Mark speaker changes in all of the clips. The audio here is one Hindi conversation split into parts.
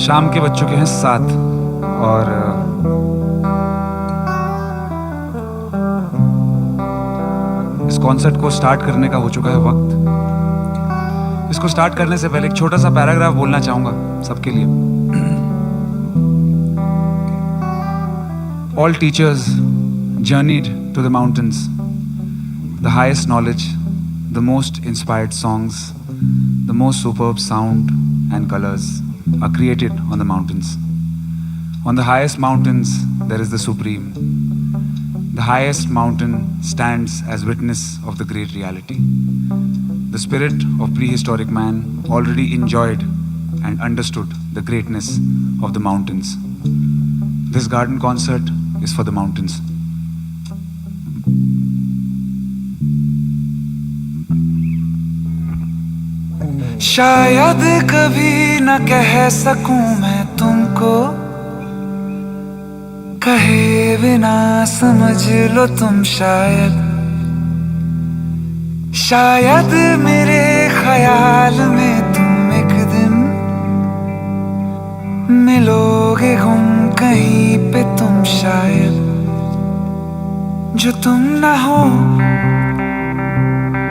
Speaker 1: शाम के बज चुके हैं 7 और इस कॉन्सर्ट को स्टार्ट करने का हो चुका है वक्त। इसको स्टार्ट करने से पहले एक छोटा सा पैराग्राफ बोलना चाहूंगा सबके लिए। All teachers journeyed to the mountains. The highest knowledge, the most inspired songs, the most superb sound and colors are created on the mountains. On the highest mountains, there is the Supreme. The highest mountain stands as witness of the great reality. The spirit of prehistoric man already enjoyed and understood the greatness of the mountains. This garden concert is for the mountains. शायद कभी न कह सकूं मैं तुमको, कहे बिना समझ लो तुम शायद मेरे ख्याल में तुम एक दिन मिलोगे गुम कहीं पे तुम शायद। जो तुम ना हो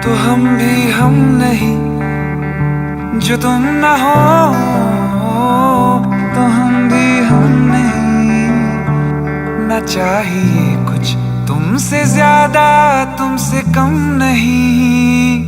Speaker 1: तो हम भी हम नहीं, जो तुम ना हो तो हम भी हम नहीं। ना चाहिए कुछ तुमसे ज्यादा, तुमसे कम नहीं।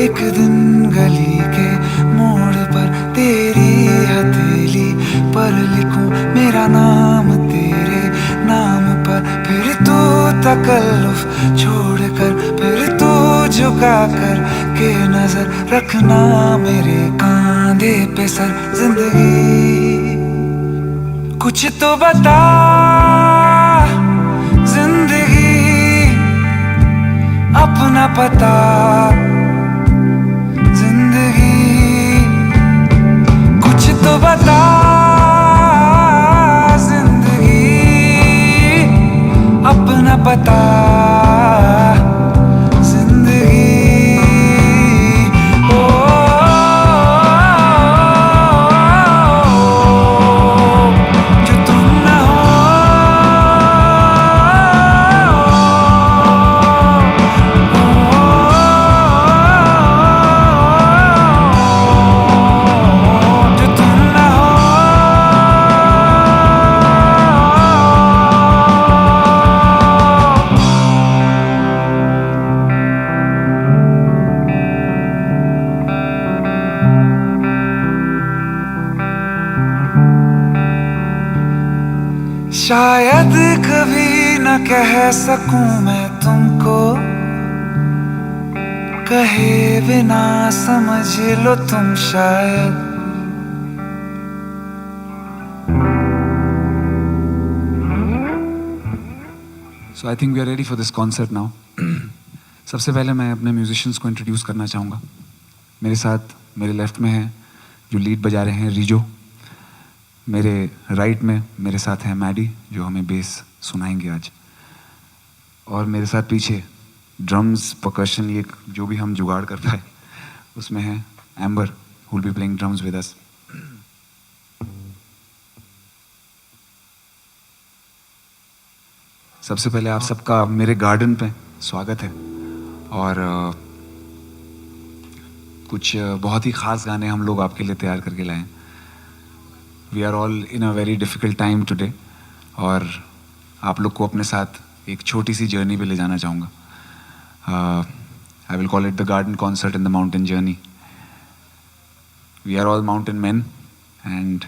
Speaker 1: एक दिन गली के मोड़ पर तेरी हथेली पर लिखूं मेरा नाम तेरे नाम पर। फिर तू तकल्लुफ छोड़कर, फिर तू झुका कर के नजर रखना मेरे कांधे पे सर। जिंदगी कुछ तो बता, जिंदगी अपना पता। तो बता जिंदगी अपना पता। शायद कभी न कह सकूं मैं तुमको, कहे बिना समझ लो तुम शायद। So I think we are ready for this concert now. सबसे पहले मैं अपने म्यूजिशियंस को इंट्रोड्यूस करना चाहूँगा। मेरे साथ मेरे लेफ्ट में है जो लीड बजा रहे हैं रिजो। मेरे राइट में मेरे साथ है मैडी जो हमें बेस सुनाएंगे आज। और मेरे साथ पीछे ड्रम्स परकशन ये जो भी हम जुगाड़ कर पाए उसमें है amber who will be playing drums with us. सबसे पहले आप सबका मेरे गार्डन पे स्वागत है और कुछ बहुत ही ख़ास गाने हम लोग आपके लिए तैयार करके लाए हैं. We are all in a very difficult time today और आप लोग को अपने साथ एक छोटी सी जर्नी पे ले जाना चाहूँगा. I will call it the garden concert in the mountain journey. We are all mountain man and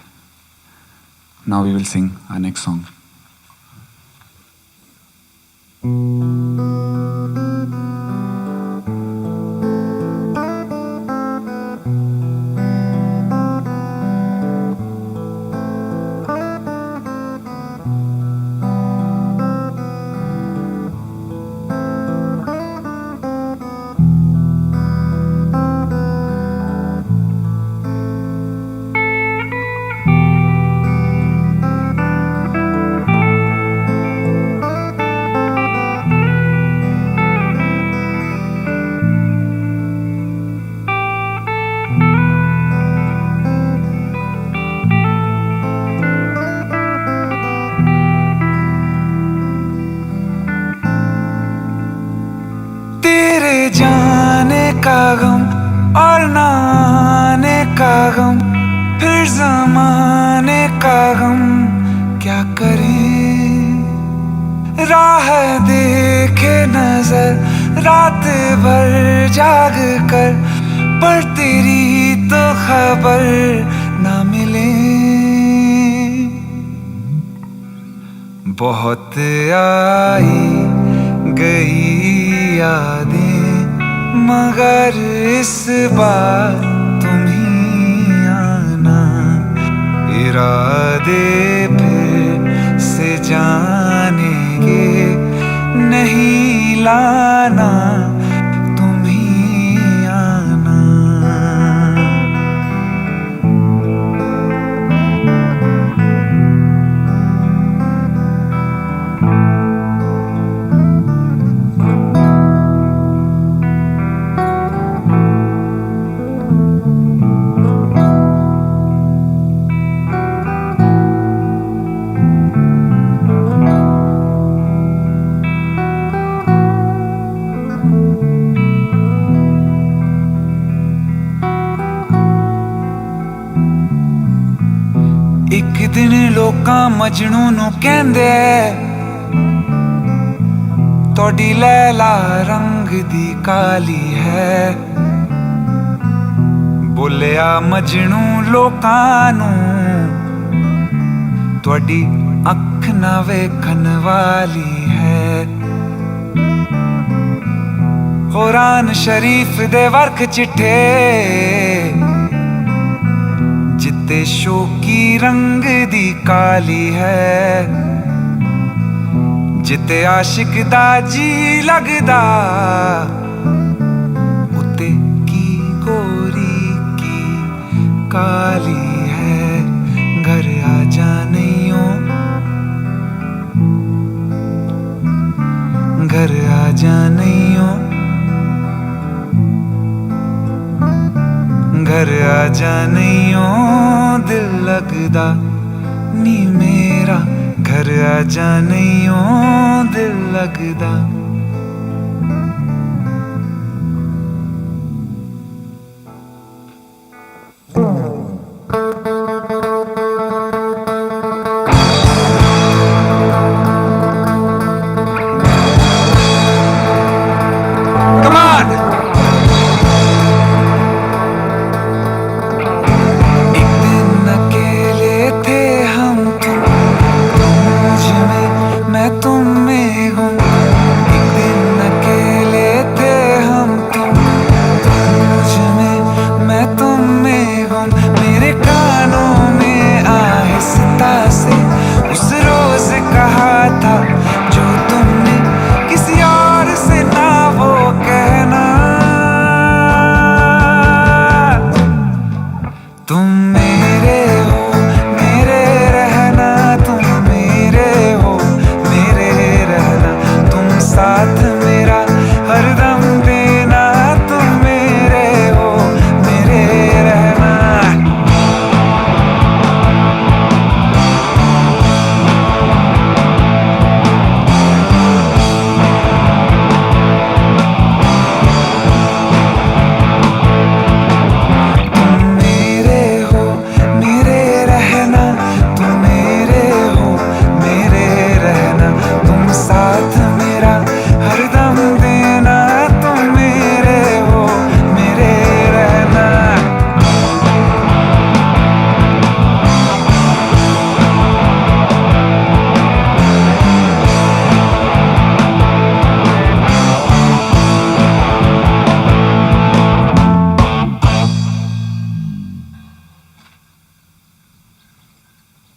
Speaker 1: now we will sing our next song. जाने का गम और ना आने का गम, फिर ज़माने का गम क्या करें. राह देखे नजर रात भर जाग कर, पर तेरी तो खबर ना मिले. बहुत आई गई यादें मगर इस बार तुम ही आना. इरादे फिर से जाने के नहीं लाना, तुम ही आना. एक दिन लोकां मजनू नू कहंदे, तोड़ी लैला रंग दी काली है. बोलिया मजनू लोकां नू, तोड़ी अख ना वेखन वाली है. कुरान शरीफ दे वर्क चिट्ठे जिते शोकी रंग दी काली है. जिते आशिक दा जी लगदा, उते की गोरी की काली है. घर आ जा नैयो, घर आ जा नैयो, घर आ जा नैयो दिल लगदा नी मेरा. घर आ जा नैयो दिल लगदा. तुम में हूँ,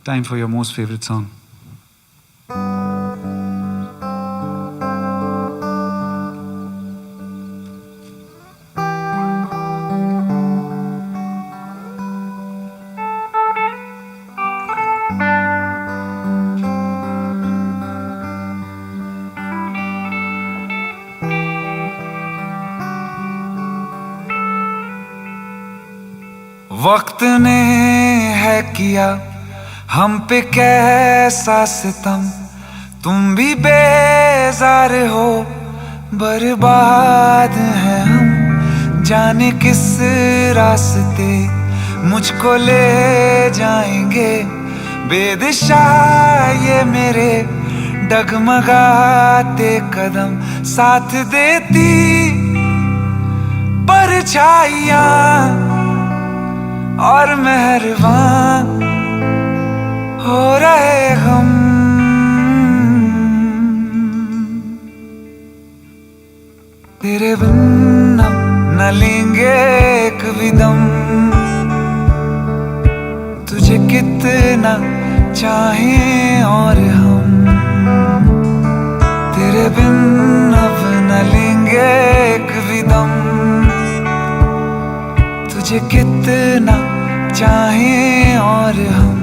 Speaker 1: Time for your most favorite song.
Speaker 2: वक्त ने है किया हम पे कैसा सितम, तुम भी बेजार हो, बर्बाद हैं हम। जाने किस रास्ते मुझको ले जाएंगे, बेदिशा ये मेरे डगमगाते कदम। साथ देती परछाइयां और मेहरबान हो रहे हम। तेरे बिन अब न लेंगे एक भी दम, तुझे कितना चाहें और हम। तेरे बिन अब न लेंगे एक भी दम, तुझे कितना चाहें और हम।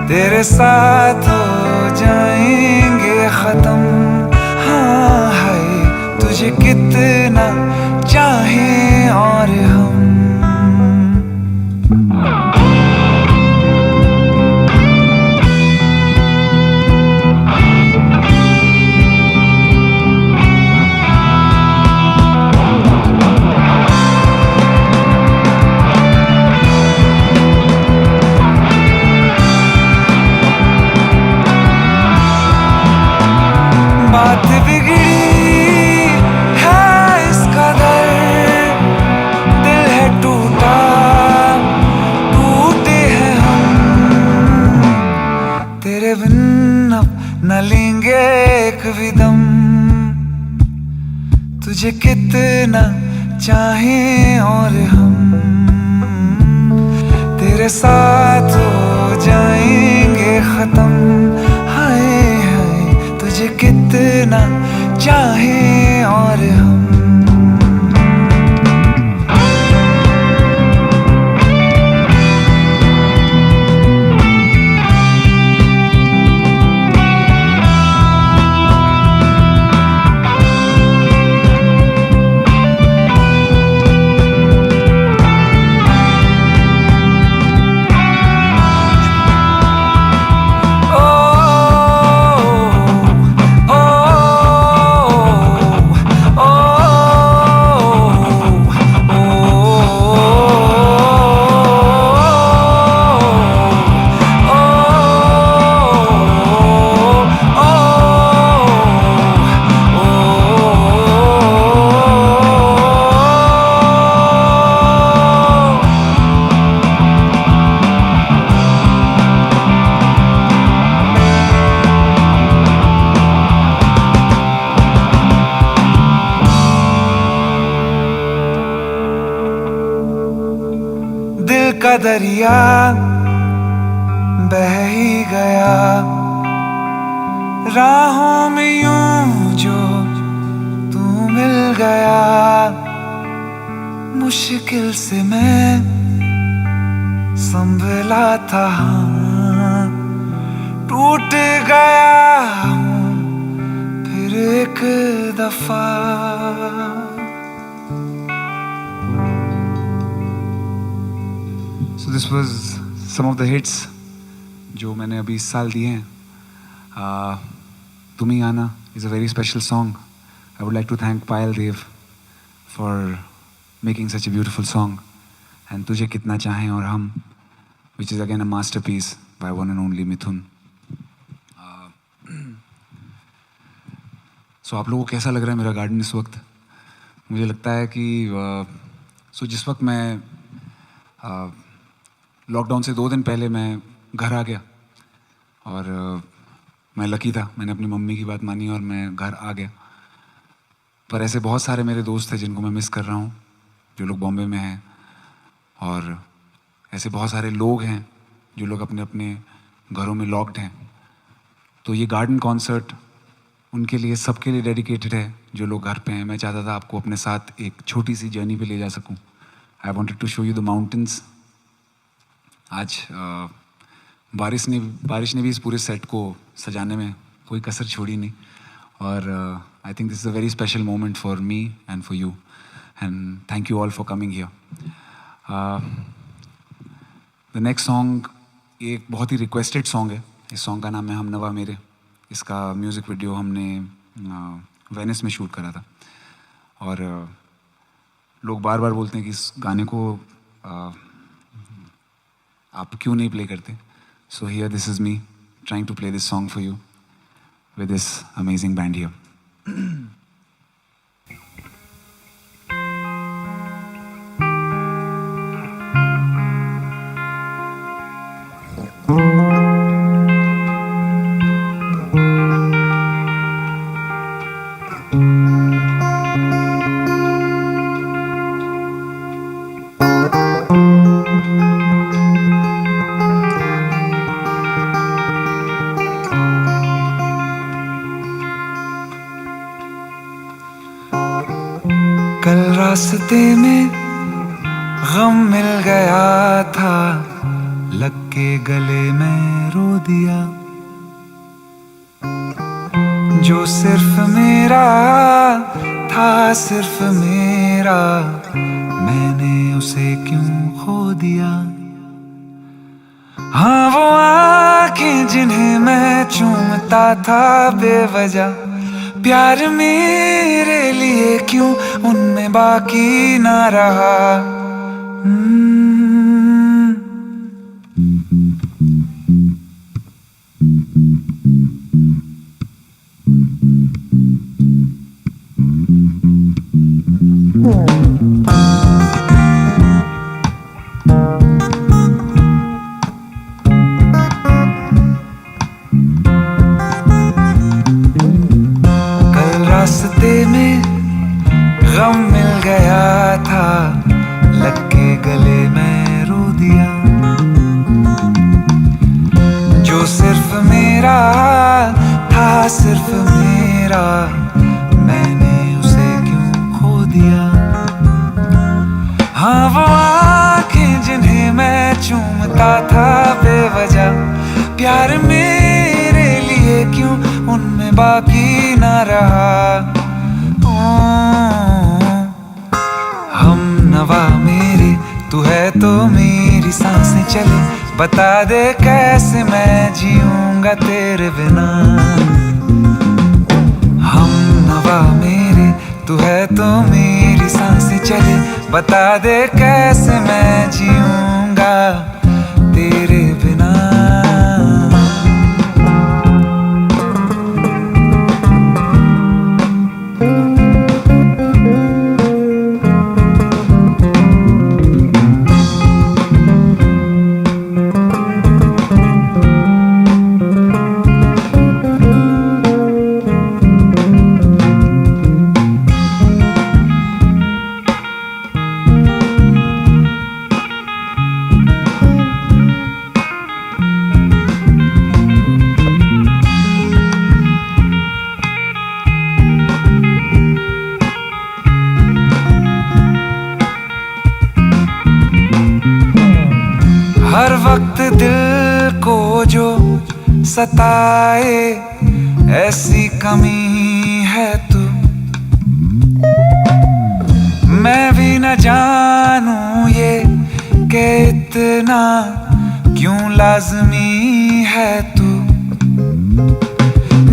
Speaker 2: तेरे साथ हो जाएंगे खत्म, हाँ है तुझे कितना चाहें और हम। बात बिगड़ी है इस कदर, दिल है टूटा, टूटे हैं हम। तेरे बिन अब न लेंगे एक भी दम, तुझे कितना चाहें और हम। तेरे साथ हो जाएंगे खत्म, हाय हाय तुझे कितना चाहें और हम। दिल का दरिया बह ही गया, राहों में यूं जो तू मिल गया। मुश्किल से मैं संभला था, हाँ, टूट गया हूँ फिर एक दफा।
Speaker 1: So this was some of the hits जो मैंने अभी इस साल दिए हैं. तुम ही आना is a very special song. I would like to thank Payal Dev for making such a beautiful song. And तुझे कितना चाहें और हम, which is again a masterpiece by one and only Mithun. So आप लोगों को कैसा लग रहा है मेरा गार्डन इस वक्त? मुझे लगता है कि जिस वक्त मैं लॉकडाउन से 2 दिन पहले मैं घर आ गया और मैं लकी था, मैंने अपनी मम्मी की बात मानी और मैं घर आ गया. पर ऐसे बहुत सारे मेरे दोस्त हैं जिनको मैं मिस कर रहा हूँ, जो लोग बॉम्बे में हैं, और ऐसे बहुत सारे लोग हैं जो लोग अपने अपने घरों में लॉक्ड हैं, तो ये गार्डन कॉन्सर्ट उनके लिए, सबके लिए डेडिकेटेड है जो लोग घर पे हैं। मैं चाहता था आपको अपने साथ एक छोटी सी जर्नी पे ले जा सकूं। I wanted to show you the mountains. आज बारिश ने भी इस पूरे सेट को सजाने में कोई कसर छोड़ी नहीं, और I think this is a very special moment for me and for you, and thank you all for coming here. The next song एक बहुत ही रिक्वेस्टेड सॉन्ग है। इस सॉन्ग का नाम है हमनवा मेरे। इसका म्यूज़िक वीडियो हमने वेनिस में शूट करा था, और लोग बार बार बोलते हैं कि इस गाने को आप क्यों नहीं प्ले करते। So here this is me trying to play this song for you with this amazing band here.
Speaker 2: कल रास्ते में गम मिल गया था, लग के गले में रो दिया। जो सिर्फ मेरा था, सिर्फ मेरा, मैंने उसे क्यों खो दिया। हाँ वो आँखें जिन्हें मैं चूमता था बेवजह, प्यार मेरे लिए क्यों उनमें बाकी ना रहा। रास्ते में गम मिल गया था, लग के गले में रो दिया। जो सिर्फ मेरा था, सिर्फ मेरा, मैंने उसे क्यों खो दिया। हाँ वो आँखें जिन्हें मैं चूमता था बेवजह, प्यार मेरे लिए क्यों उनमें बाकी ना रहा। हम नवा मेरे, तू है तो मेरी सांसें चले, बता दे कैसे मैं जीऊंगा तेरे बिना। हम नवा मेरे, तू है तो मेरी सांसें चले, बता दे कैसे मैं जीऊंगा तेरे बिना। हर वक्त दिल को जो सताए, ऐसी कमी है तू। मैं भी न जानूं ये कि इतना क्यों लाज़मी है तू।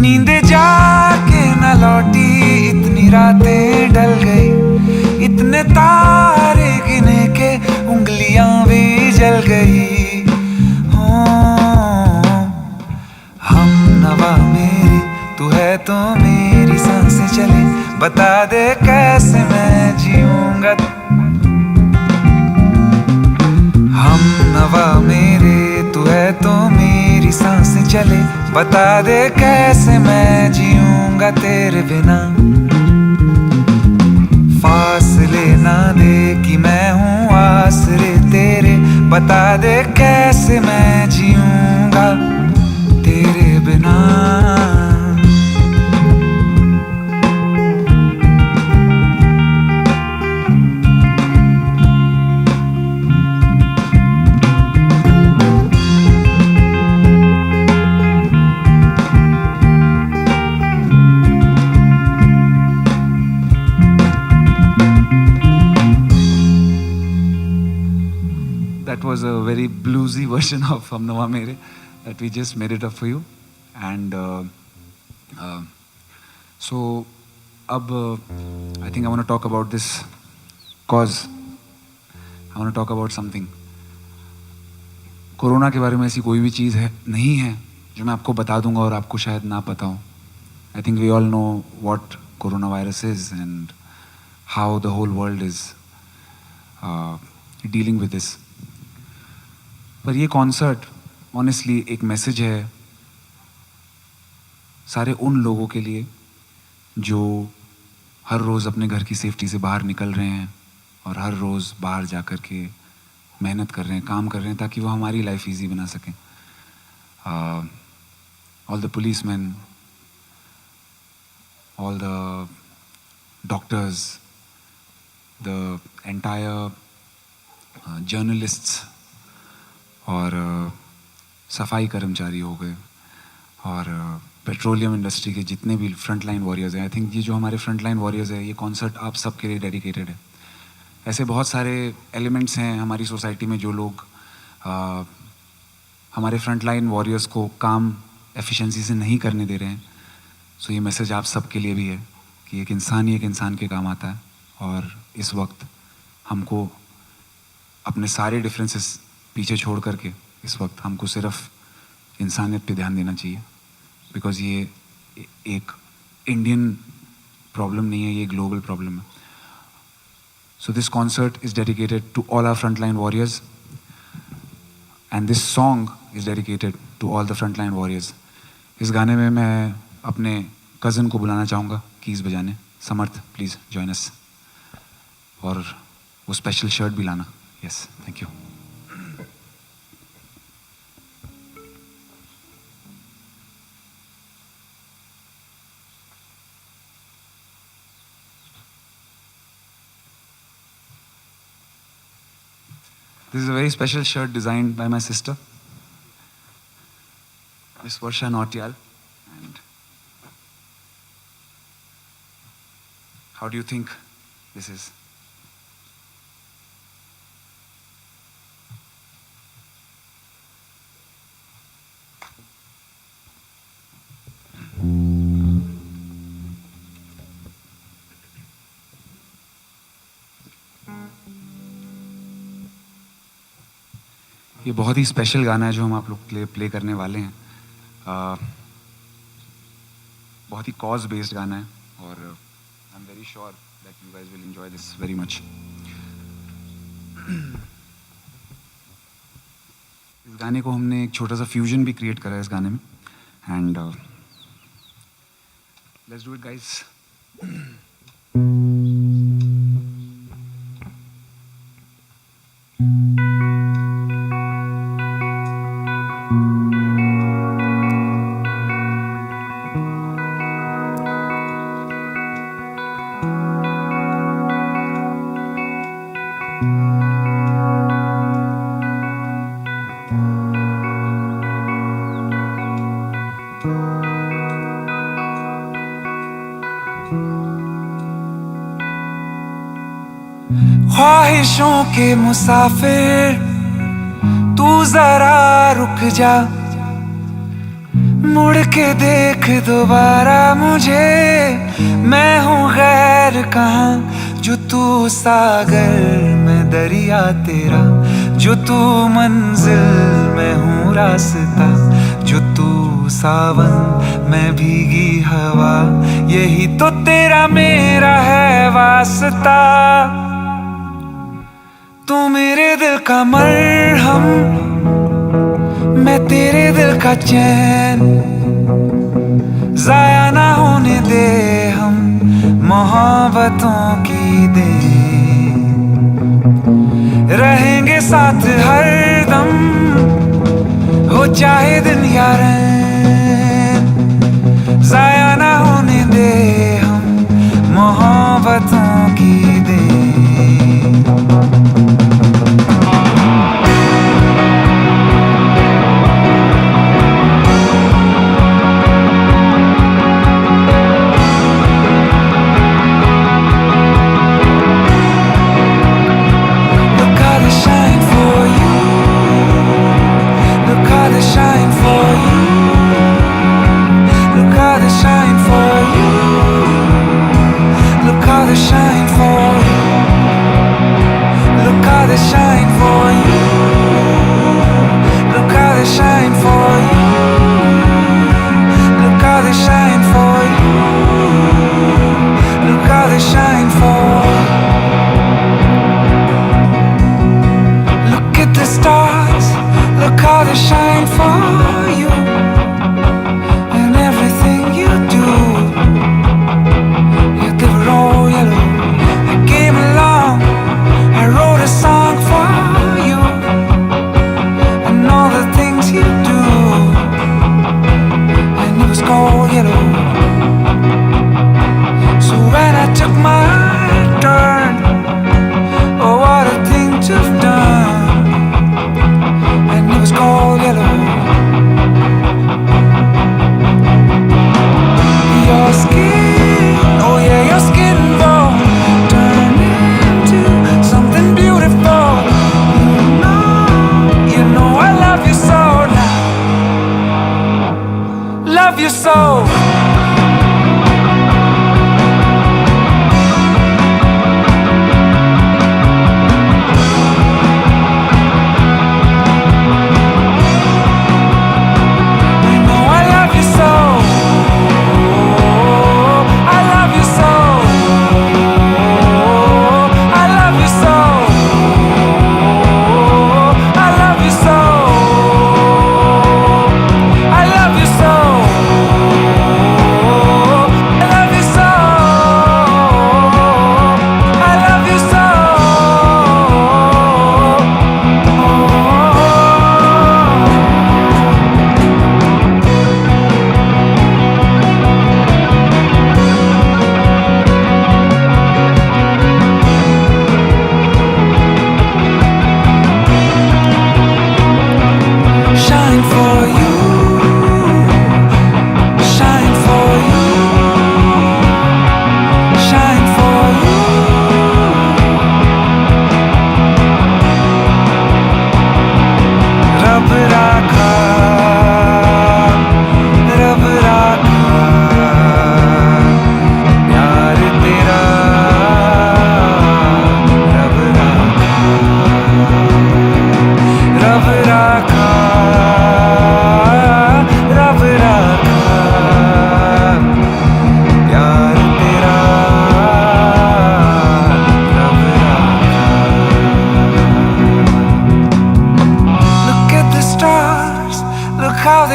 Speaker 2: नींद जाके न लौटी, इतनी रातें ढल गई, इतने तारे गिने के उंगलियां भी जल गई। हम नवा मेरी, तू है तो मेरी सांसें चले, बता दे कैसे मैं जीऊंगा। हम नवा मेरे, तू है तो मेरी सांसें चले, बता दे कैसे मैं जीऊंगा तेरे बिना। फासले ना दे कि मैं हूँ आसरे तेरे, बता दे कैसे मैं
Speaker 1: that was a very bluesy version of Hum Nawa Mere that we just made it up for you. And so, I think I want to talk about this cause. I want to talk about something. Corona के बारे में ऐसी कोई भी चीज़ है नहीं है जो मैं आपको बता दूंगा और आपको शायद ना पता हो. I think we all know what coronavirus is and how the whole world is dealing with this. पर ये कॉन्सर्ट ऑनेस्टली एक मैसेज है सारे उन लोगों के लिए जो हर रोज़ अपने घर की सेफ्टी से बाहर निकल रहे हैं और हर रोज़ बाहर जा कर के मेहनत कर रहे हैं, काम कर रहे हैं ताकि वो हमारी लाइफ इजी बना सकें. All the policeman, all the doctors, the entire journalists और सफाई कर्मचारी हो गए और पेट्रोलियम इंडस्ट्री के जितने भी फ्रंट लाइन वॉरियर्स हैं. आई थिंक ये जो हमारे फ्रंट लाइन वॉरियर्स है ये कॉन्सर्ट आप सबके लिए डेडिकेटेड है. ऐसे बहुत सारे एलिमेंट्स हैं हमारी सोसाइटी में जो लोग हमारे फ्रंट लाइन वॉरियर्स को काम एफिशिएंसी से नहीं करने दे रहे हैं. सो ये मैसेज आप सबके लिए भी है कि एक इंसान ही एक इंसान के काम आता है और इस वक्त हमको अपने सारे डिफरेंसेस पीछे छोड़ करके इस वक्त हमको सिर्फ इंसानियत पे ध्यान देना चाहिए. बिकॉज ये एक इंडियन प्रॉब्लम नहीं है, ये ग्लोबल प्रॉब्लम है. So this concert is dedicated to all our front line warriors and this song is dedicated to all the front line warriors. इस गाने में मैं अपने कज़न को बुलाना चाहूँगा कीज़ बजाने. समर्थ, प्लीज़ जॉइन अस. और वो स्पेशल शर्ट भी लाना. Yes, thank you. This is a very special shirt designed by my sister, Miss Varsha Nautiyal. And how do you think this is? ये बहुत ही स्पेशल गाना है जो हम आप लोग के लिए प्ले करने वाले हैं. बहुत ही कॉज बेस्ड गाना है और I am very sure that you guys will enjoy this very much. इस गाने को हमने एक छोटा सा फ्यूजन भी क्रिएट करा है इस गाने में. And let's do it guys.
Speaker 2: ख्वाहिशों के मुसाफिर तू जरा रुक जा, मुड़ के देख दोबारा मुझे. मैं हूँ गैर कहाँ जो तू सागर, मैं दरिया तेरा जो तू मंजिल, मैं हूँ रास्ता जो तू सावन, मैं भीगी हवा. यही तो तेरा मेरा है वास्ता. तू मेरे दिल का मरहम, मैं तेरे दिल का चैन. जाया ना होने दे हम मोहब्बतों की देन. रहेंगे साथ हर दम हो चाहे दिन या रैन. जाया ना होने दे हम मोहब्बतों की then. Look how they shine for you.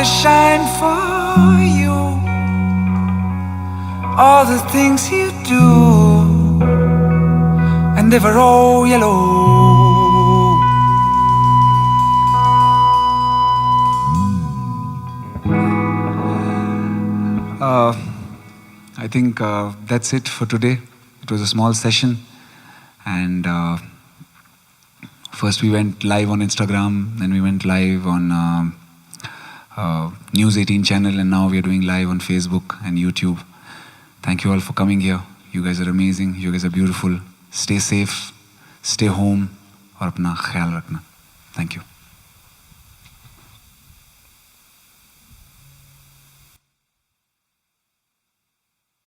Speaker 2: shine for you. All the things you do, and they were all yellow.
Speaker 1: I think that's it for today. It was a small session, and first we went live on Instagram, then we went live on News 18 channel, and now we are doing live on Facebook and YouTube. Thank you all for coming here. You guys are amazing. You guys are beautiful. Stay safe, stay home, और अपना ख्याल रखना. Thank you.